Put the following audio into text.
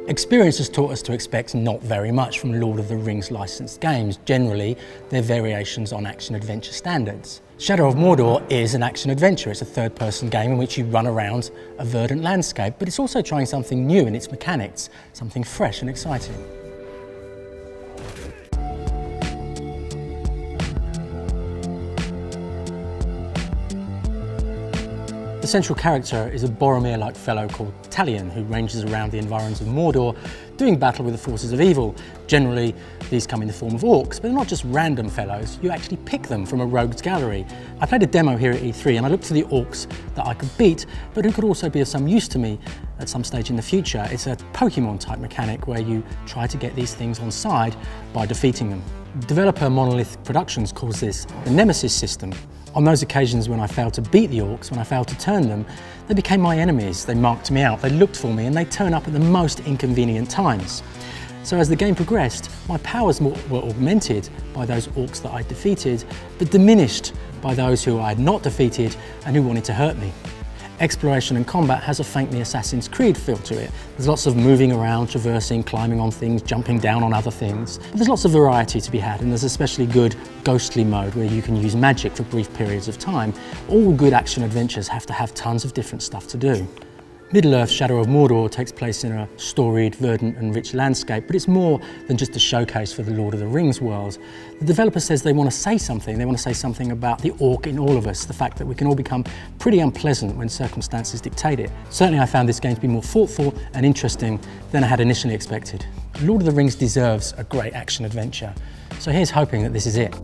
Experience has taught us to expect not very much from Lord of the Rings licensed games. Generally, they're variations on action-adventure standards. Shadow of Mordor is an action-adventure. It's a third-person game in which you run around a verdant landscape, but it's also trying something new in its mechanics, something fresh and exciting. The central character is a Boromir-like fellow called Talion, who ranges around the environs of Mordor, doing battle with the forces of evil. Generally, these come in the form of orcs, but they're not just random fellows, you actually pick them from a rogues gallery. I played a demo here at E3 and I looked for the orcs that I could beat, but who could also be of some use to me at some stage in the future. It's a Pokemon type mechanic where you try to get these things on side by defeating them. Developer Monolith Productions calls this the Nemesis system. On those occasions when I failed to beat the orcs, when I failed to turn them, they became my enemies. They marked me out, they looked for me, and they turn up at the most inconvenient times. So as the game progressed, my powers were augmented by those orcs that I defeated, but diminished by those who I had not defeated and who wanted to hurt me. Exploration and combat has a faintly Assassin's Creed feel to it. There's lots of moving around, traversing, climbing on things, jumping down on other things. But there's lots of variety to be had, and there's especially good ghostly mode where you can use magic for brief periods of time. All good action adventures have to have tons of different stuff to do. Middle-earth Shadow of Mordor takes place in a storied, verdant and rich landscape, but it's more than just a showcase for the Lord of the Rings world. The developer says they want to say something. They want to say something about the orc in all of us, the fact that we can all become pretty unpleasant when circumstances dictate it. Certainly I found this game to be more thoughtful and interesting than I had initially expected. Lord of the Rings deserves a great action adventure, so here's hoping that this is it.